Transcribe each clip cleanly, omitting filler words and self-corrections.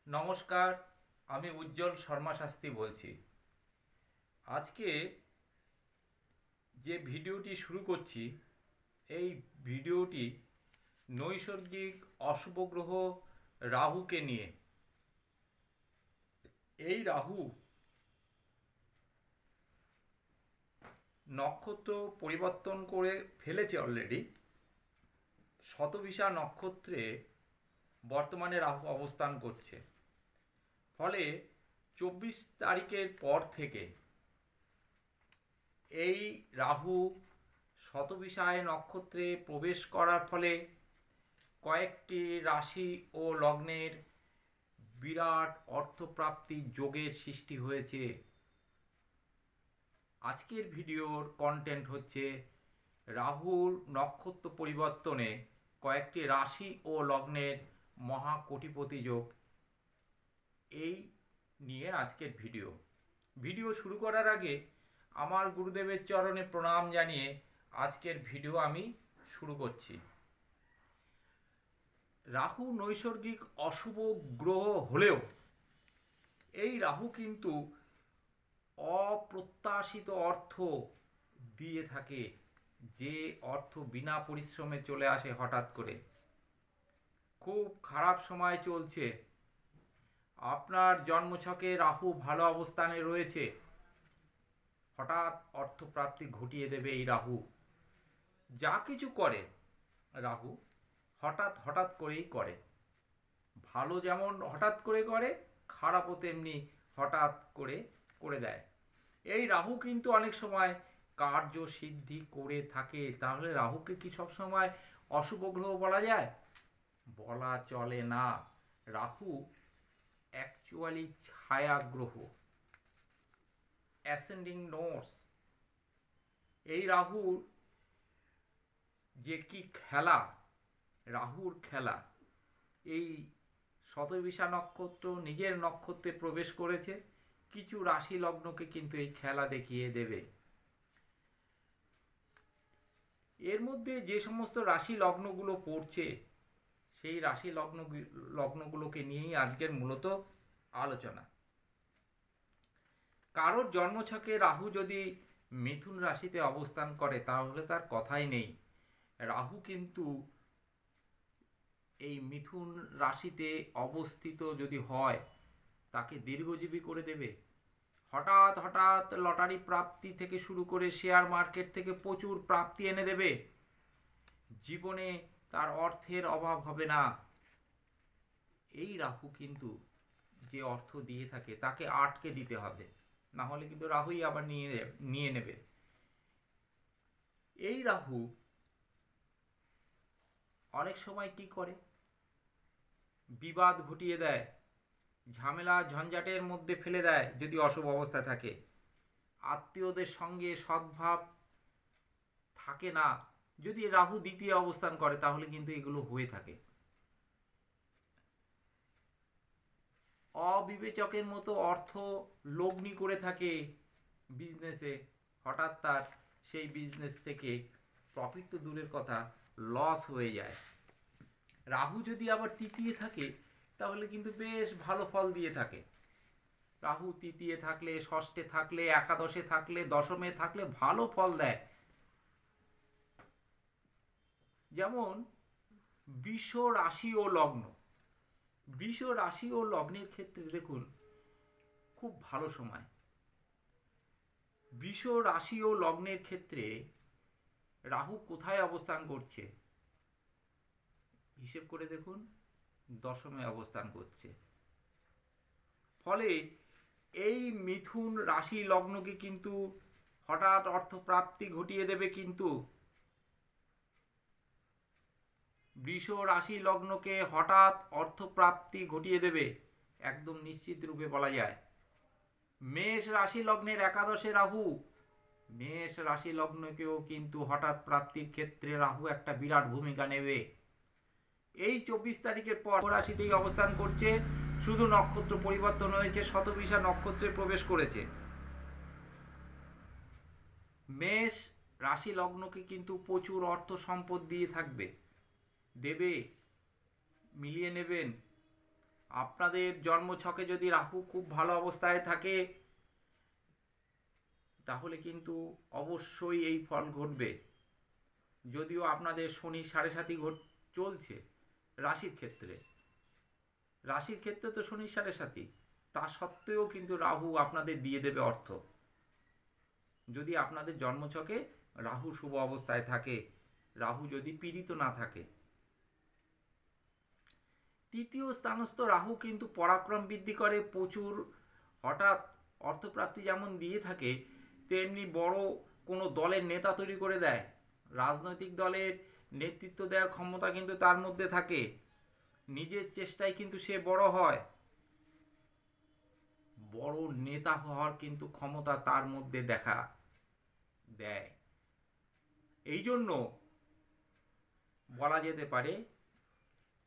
নমস্কার, আমি উজ্জ্বল শর্মা শাস্ত্রী বলছি। আজকে যে ভিডিওটি শুরু করছি, এই ভিডিওটি নৈসর্গিক অশুভ গ্রহ রাহুকে নিয়ে। এই রাহু নক্ষত্র পরিবর্তন করে ফেলেছে অলরেডি। শতভিসা নক্ষত্রে বর্তমানে রাহু অবস্থান করছে। ফলে 24 তারিখের পর থেকে এই রাহু শতভিসায় নক্ষত্রে প্রবেশ করার ফলে কয়েকটি রাশি ও লগ্নের বিরাট অর্থপ্রাপ্তির যোগের সৃষ্টি হয়েছে। আজকের ভিডিওর কন্টেন্ট হচ্ছে রাহুর নক্ষত্র পরিবর্তনে কয়েকটি রাশি ও লগ্নের মহাকোটিপতি যোগ, এই নিয়ে আজকের ভিডিও শুরু করার আগে আমার গুরুদেবের চরণে প্রণাম জানিয়ে আজকের ভিডিও আমি শুরু করছি। রাহু নৈসর্গিক অশুভ গ্রহ হলেও এই রাহু কিন্তু অপ্রত্যাশিত অর্থ দিয়ে থাকে, যে অর্থ বিনা পরিশ্রমে চলে আসে হঠাৎ করে। খুব খারাপ সময় চলছে, আপনার জন্মছকে রাহু ভালো অবস্থানে রয়েছে, হঠাৎ অর্থপ্রাপ্তি ঘটিয়ে দেবে এই রাহু। যা কিছু করে রাহু হঠাৎ হঠাৎ করেই করে। ভালো যেমন হঠাৎ করে করে, খারাপও তেমনি হঠাৎ করে করে দেয়। এই রাহু কিন্তু অনেক সময় কার্য সিদ্ধি করে থাকে। তাহলে রাহুকে কি সবসময় অশুভ গ্রহ বলা যায়? বলা চলে না। রাহু অ্যাকচুয়ালি ছায়া গ্রহ, অ্যাসেন্ডিং নোটস। এই রাহুর যে কি খেলা, রাহুর খেলা, এই শতভিসা নক্ষত্র নিজের নক্ষত্রে প্রবেশ করেছে, কিছু রাশি লগ্নকে কিন্তু এই খেলা দেখিয়ে দেবে। এর মধ্যে যে সমস্ত রাশি লগ্নগুলো পড়ছে, সেই রাশি লগ্নগুলোকে নিয়েই আজকের মূলত আলোচনা। কারোর জন্মছকে রাহু যদি মিথুন রাশিতে অবস্থান করে তাহলে তার কথাই নেই। রাহু কিন্তু এই মিথুন রাশিতে অবস্থিত যদি হয়, তাকে দীর্ঘজীবী করে দেবে। হঠাৎ হঠাৎ লটারি প্রাপ্তি থেকে শুরু করে শেয়ার মার্কেট থেকে প্রচুর প্রাপ্তি এনে দেবে। জীবনে তার অর্থের অভাব হবে না। এই রাহু কিন্তু যে অর্থ দিয়ে থাকে তাকে আটকে দিতে হবে, না হলে কিন্তু রাহুই আবার নিয়ে নেবে। এই রাহু অনেক সময় কি করে, বিবাদ ঘটিয়ে দেয়, ঝামেলা ঝঞ্ঝাটের মধ্যে ফেলে দেয়। যদি অশুভ অবস্থা থাকে, আত্মীয়দের সঙ্গে সদ্ভাব থাকে না। যদি রাহু দ্বিতীয় অবস্থান করে তাহলে কিন্তু এগুলো হয়ে থাকে। অবিবেচকের মতো অর্থ লগ্নি করে থাকে বিজনেসে, হঠাৎ তার সেই বিজনেস থেকে প্রফিট তো দূরের কথা, লস হয়ে যায়। রাহু যদি আবার তৃতীয় থাকে তাহলে কিন্তু বেশ ভালো ফল দিয়ে থাকে। রাহু তৃতীয় থাকলে, ষষ্ঠে থাকলে, একাদশে থাকলে, দশমে থাকলে ভালো ফল দেয়। যেমন বৃষ রাশি ও লগ্ন, বৃষ রাশি ও লগ্নের ক্ষেত্রে দেখুন খুব ভালো সময়। বৃষ রাশি ও লগ্নের ক্ষেত্রে রাহু কোথায় অবস্থান করছে? হিসেব করে দেখুন, দশমে অবস্থান করছে। ফলে এই মিথুন রাশি লগ্নকে কিন্তু হঠাৎ অর্থপ্রাপ্তি ঘটিয়ে দেবে। কিন্তু বৃষ রাশি লগ্নকে হঠাৎ অর্থপ্রাপ্তি ঘটিয়ে দেবে, একদম নিশ্চিত রূপে বলা যায়। মেষ রাশি লগ্নের একাদশে রাহু, মেষ রাশি লগ্নকেও কিন্তু হঠাৎ প্রাপ্তির ক্ষেত্রে রাহু একটা বিরাট ভূমিকা নেবে। এই 24 তারিখের পর রাশিতেই অবস্থান করছে, শুধু নক্ষত্র পরিবর্তন হয়েছে, শতভিসা নক্ষত্রে প্রবেশ করেছে। মেষ রাশি লগ্নকে কিন্তু প্রচুর অর্থ সম্পদ দিয়ে থাকবে, দেবে, মিলিয়ে নেবেন। আপনাদের জন্মছকে যদি রাহু খুব ভালো অবস্থায় থাকে তাহলে কিন্তু অবশ্যই এই ফল ঘটবে। যদিও আপনাদের শনি 7.5 চলছে রাশির ক্ষেত্রে, রাশির ক্ষেত্রে তো শনি 7.5, তা সত্ত্বেও কিন্তু রাহু আপনাদের দিয়ে দেবে অর্থ, যদি আপনাদের জন্মছকে রাহু শুভ অবস্থায় থাকে, রাহু যদি পীড়িত না থাকে। তৃতীয় স্থানস্থ রাহু কিন্তু পরাক্রম বৃদ্ধি করে, প্রচুর হঠাৎ অর্থপ্রাপ্তি যেমন দিয়ে থাকে, তেমনি বড় কোনো দলের নেতা তৈরি করে দেয়। রাজনৈতিক দলের নেতৃত্ব দেওয়ার ক্ষমতা কিন্তু তার মধ্যে থাকে, নিজের চেষ্টায় কিন্তু সে বড় হয়, বড় নেতা হওয়ার কিন্তু ক্ষমতা তার মধ্যে দেখা দেয়। এই জন্য বলা যেতে পারে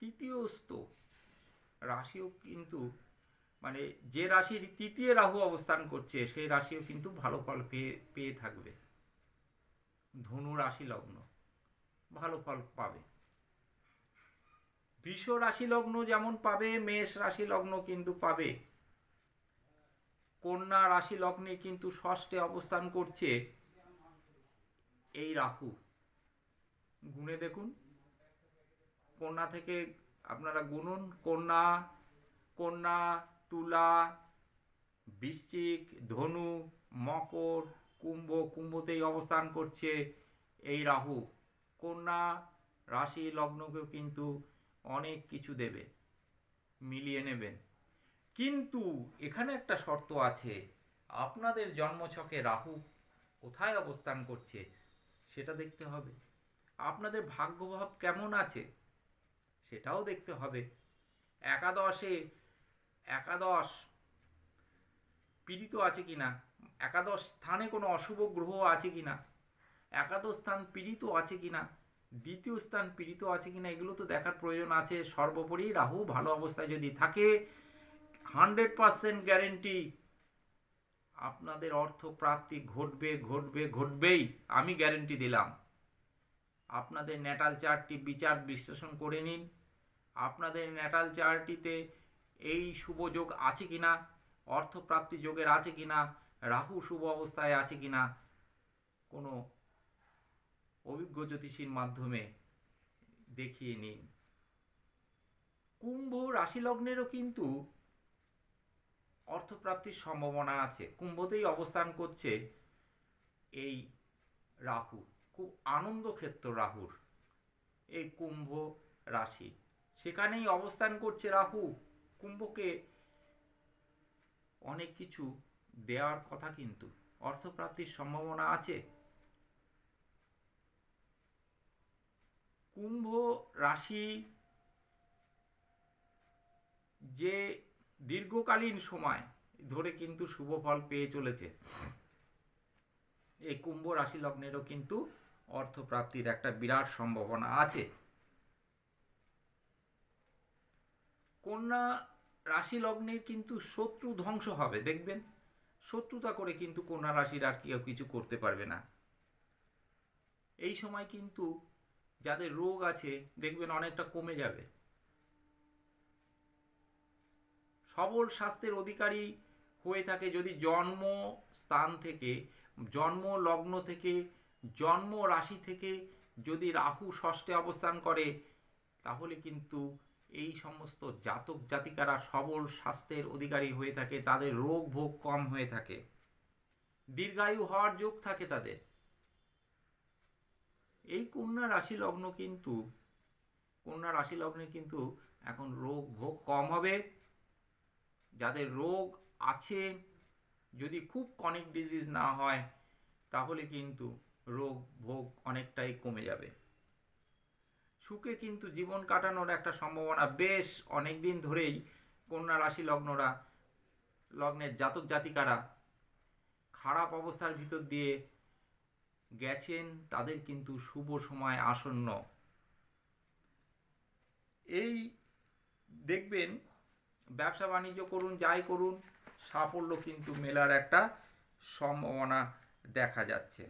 তৃতীয়স্থ রাশিও কিন্তু, মানে যে রাশির তৃতীয় রাহু অবস্থান করছে সেই রাশিও কিন্তু ভালো ফল পেয়ে থাকবে। ধনু রাশি লগ্ন ভালো ফল পাবে, বৃষ রাশি লগ্ন যেমন পাবে, মেষ রাশি লগ্ন কিন্তু পাবে। কন্যা রাশি লগ্নে কিন্তু ষষ্ঠে অবস্থান করছে এই রাহু। গুণে দেখুন, কন্যা থেকে আপনারা গুনুন, কন্যা, কন্যা, তুলা, বৃশ্চিক, ধনু, মকর, কুম্ভ, কুম্ভতেই অবস্থান করছে এই রাহু। কন্যা রাশি লগ্নকেও কিন্তু অনেক কিছু দেবে, মিলিয়ে নেবেন। কিন্তু এখানে একটা শর্ত আছে, আপনাদের জন্মছকে রাহু কোথায় অবস্থান করছে সেটা দেখতে হবে, আপনাদের ভাগ্যভাব কেমন আছে সেটাও দেখতে হবে। একাদশে, একাদশ পীড়িত আছে কিনা, একাদশ স্থানে কোনো অশুভ গ্রহ আছে কিনা, একাদশ স্থান পীড়িত আছে কিনা, দ্বিতীয় স্থান পীড়িত আছে কিনা, এগুলো তো দেখার প্রয়োজন আছে। সর্বোপরি রাহু ভালো অবস্থায় যদি থাকে 100% গ্যারেন্টি আপনাদের অর্থ প্রাপ্তি ঘটবে, ঘটবে, ঘটবেই, আমি গ্যারেন্টি দিলাম। আপনাদের ন্যাটাল চার্টটি বিচার বিশ্লেষণ করে নিন, আপনাদের ন্যাটাল চার্টটিতে এই শুভ যোগ আছে কিনা, অর্থপ্রাপ্তি যোগের আছে কিনা, রাহু শুভ অবস্থায় আছে কিনা, কোনো অভিজ্ঞ জ্যোতিষীর মাধ্যমে দেখিয়ে নিন। কুম্ভ রাশি লগ্নেরও কিন্তু অর্থপ্রাপ্তির সম্ভাবনা আছে, কুম্ভতেই অবস্থান করছে এই রাহু, খুব আনন্দ ক্ষেত্র রাহুর এই কুম্ভ রাশি, সেখানেই অবস্থান করছে রাহু। কুম্ভকে অনেক কিছু দেওয়ার কথা, কিন্তু অর্থপ্রাপ্তির সম্ভাবনা আছে। কুম্ভ রাশি যে দীর্ঘকালীন সময় ধরে কিন্তু শুভ ফল পেয়ে চলেছে, এই কুম্ভ রাশি লগ্নেরও কিন্তু অর্থপ্রাপ্তির একটা বিরাট সম্ভাবনা আছে। কন্যা রাশি লগ্নের কিন্তু শত্রু ধ্বংস হবে, দেখবেন শত্রুতা করে কিন্তু কন্যা রাশির আর কেউ কিছু করতে পারবে না। এই সময় কিন্তু যাদের রোগ আছে দেখবেন অনেকটা কমে যাবে, সবল স্বাস্থ্যের অধিকারী হয়ে থাকে যদি জন্ম স্থান থেকে, জন্ম লগ্ন থেকে, জন্ম রাশি থেকে যদি রাহু ষষ্ঠে অবস্থান করে, তাহলে কিন্তু এই সমস্ত জাতক জাতিকারা সবল স্বাস্থ্যের অধিকারী হয়ে থাকে, তাদের রোগ ভোগ কম হয়ে থাকে, দীর্ঘায়ু হওয়ার যোগ থাকে তাদের। এই কন্যা রাশি লগ্ন কিন্তু, কন্যা রাশি লগ্নে কিন্তু এখন রোগ ভোগ কম হবে। যাদের রোগ আছে, যদি খুব ক্রনিক ডিজিজ না হয়, তাহলে কিন্তু রোগ ভোগ অনেকটাই কমে যাবে। সুখে কিন্তু জীবন কাটানোর একটা সম্ভাবনা বেশ অনেক দিন ধরেই কন্যা রাশি লগ্নরা, লগ্নের জাতক জাতিকারা খারাপ অবস্থার ভিতর দিয়ে গেছেন, তাদের কিন্তু শুভ সময় আসন্ন। এই দেখবেন ব্যবসা বাণিজ্য করুন, যাই করুন, সাফল্য কিন্তু মেলার একটা সম্ভাবনা দেখা যাচ্ছে।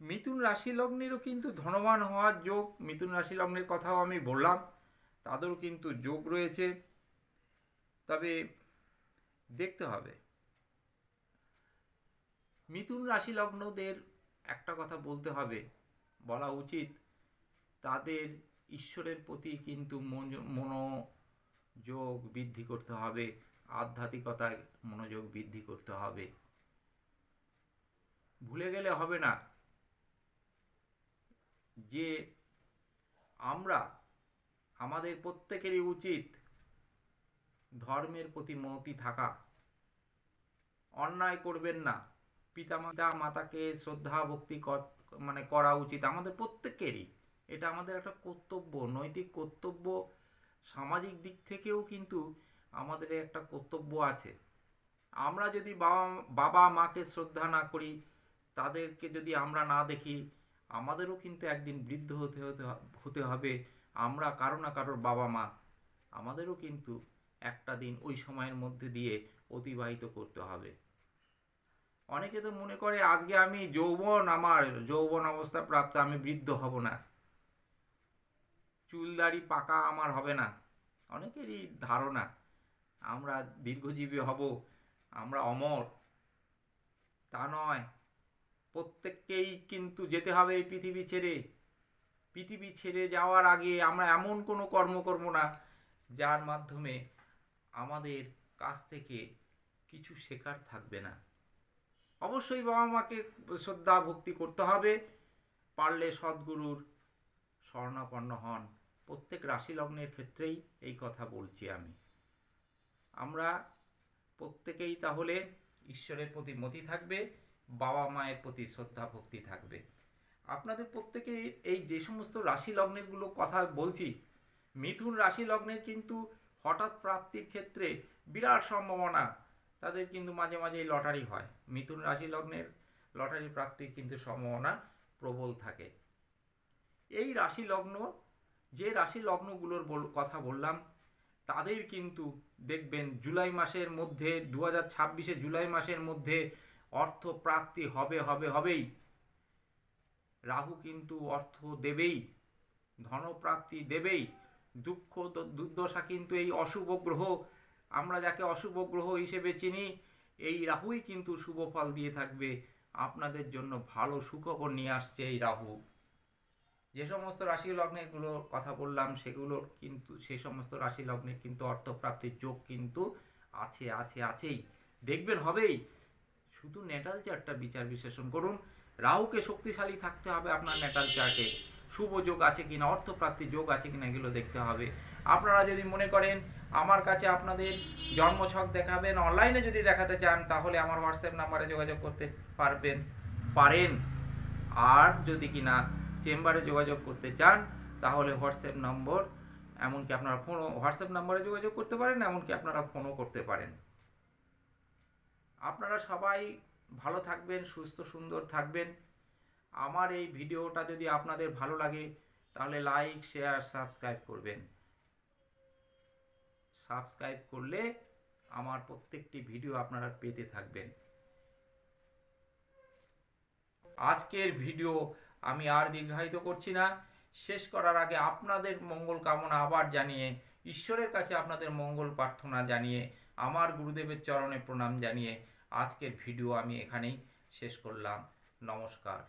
মিথুন রাশি লগ্নেরও কিন্তু ধনবান হওয়ার যোগ, মিথুন রাশি লগ্নের কথাও আমি বললাম, তাদেরও কিন্তু যোগ রয়েছে। তবে দেখতে হবে। মিথুন রাশি লগ্নদের একটা কথা বলতে হবে, বলা উচিত, তাদের ঈশ্বরের প্রতি কিন্তু মনোযোগ বৃদ্ধি করতে হবে, আধ্যাত্মিকতায় মনোযোগ বৃদ্ধি করতে হবে। ভুলে গেলে হবে না যে আমাদের প্রত্যেকেরই উচিত ধর্মের প্রতি মতি থাকা। অন্যায় করবেন না, পিতা মাতাকে শ্রদ্ধা ভক্তি করা উচিত আমাদের প্রত্যেকেরই। এটা আমাদের একটা কর্তব্য, নৈতিক কর্তব্য। সামাজিক দিক থেকেও কিন্তু আমাদের একটা কর্তব্য আছে। আমরা যদি বাবা মাকে শ্রদ্ধা না করি, তাদেরকে যদি আমরা না দেখি, আমাদেরও কিন্তু একদিন বৃদ্ধ হতে হবে। আমরা কারো না কারোর বাবা মা, আমাদেরও কিন্তু একটা দিন ওই সময়ের মধ্যে দিয়ে অতিবাহিত করতে হবে। অনেকে তো মনে করে আজকে আমি আমার যৌবন অবস্থা প্রাপ্ত, আমি বৃদ্ধ হব না, চুলদাড়ি পাকা আমার হবে না। অনেকেরই ধারণা আমরা দীর্ঘজীবী হব, আমরা অমর। তা নয়, প্রত্যেককেই কিন্তু যেতে হবে এই পৃথিবী ছেড়ে। পৃথিবী ছেড়ে যাওয়ার আগে আমরা এমন কোনো কর্ম করব না যার মাধ্যমে আমাদের কাছ থেকে কিছু শেখার থাকবে না। অবশ্যই বাবা মাকে শ্রদ্ধা ভক্তি করতে হবে, পারলে সদ্গুরুর শরণাপন্ন হন। প্রত্যেক রাশি লগ্নের ক্ষেত্রেই এই কথা বলছি আমি। আমরা প্রত্যেকেই তাহলে ঈশ্বরের প্রতি মতি থাকবে, বাবা মায়ের প্রতি শ্রদ্ধা ভক্তি থাকবে। আপনাদের প্রত্যেকেই এই যে সমস্ত রাশি লগ্নেরগুলো কথা বলছি, মিথুন রাশি লগ্নের কিন্তু হঠাৎ প্রাপ্তির ক্ষেত্রে বিরাট সম্ভাবনা। তাদের কিন্তু মাঝে মাঝে লটারি হয়। মিথুন রাশি লগ্নের লটারি প্রাপ্তির কিন্তু সম্ভাবনা প্রবল থাকে। এই রাশি লগ্ন, যে রাশি লগ্নগুলোর কথা বললাম, তাদের কিন্তু দেখবেন জুলাই মাসের মধ্যে 2026 জুলাই মাসের মধ্যে অর্থ প্রাপ্তি হবেই। রাহু কিন্তু অর্থ দেবেই, ধনপ্রাপ্তি দেবেই। দুঃখ দুর্দশা কিন্তু এই অশুভ গ্রহ, আমরা যাকে অশুভ গ্রহ হিসেবে চিনি, এই রাহুই কিন্তু শুভ ফল দিয়ে থাকবে। আপনাদের জন্য ভালো সুখবর নিয়ে আসছে এই রাহু। যে সমস্ত রাশি লগ্নের গুলোর কথা বললাম, সেগুলোর কিন্তু সে সমস্ত রাশি লগ্নের কিন্তু অর্থপ্রাপ্তির যোগ কিন্তু আছেই, দেখবেন হবেই। শুধু নেটাল চার্টটা বিচার বিশ্লেষণ করুন। রাহুকে শক্তিশালী থাকতে হবে আপনার নেটাল চার্টে, শুভ যোগ আছে কিনা, অর্থপ্রাপ্তির যোগ আছে কিনা, এগুলো দেখতে হবে। আপনারা যদি মনে করেন আমার কাছে আপনাদের জন্মছক দেখাবেন, অনলাইনে যদি দেখাতে চান, তাহলে আমার হোয়াটসঅ্যাপ নাম্বারে যোগাযোগ করতে পারেন। আর যদি কিনা চেম্বারে যোগাযোগ করতে চান, তাহলে হোয়াটসঅ্যাপ নম্বর, এমনকি আপনারা হোয়াটসঅ্যাপ নম্বরে যোগাযোগ করতে পারেন, এমনকি আপনারা ফোনও করতে পারেন। আপনারা সবাই ভালো থাকবেন, সুস্থ সুন্দর থাকবেন। আমার এই ভিডিওটা যদি আপনাদের ভালো লাগে, তাহলে লাইক শেয়ার সাবস্ক্রাইব করবেন। সাবস্ক্রাইব করলে আমার প্রত্যেকটি ভিডিও আপনারা পেতে থাকবেন। আজকের ভিডিও আমি আর দীর্ঘায়িত করছি না। শেষ করার আগে আপনাদের মঙ্গল কামনা আবার জানিয়ে, ঈশ্বরের কাছে আপনাদের মঙ্গল প্রার্থনা জানিয়ে, আমার গুরুদেবের চরণে প্রণাম জানিয়ে আজকের ভিডিও আমি এখানেই শেষ করলাম। নমস্কার।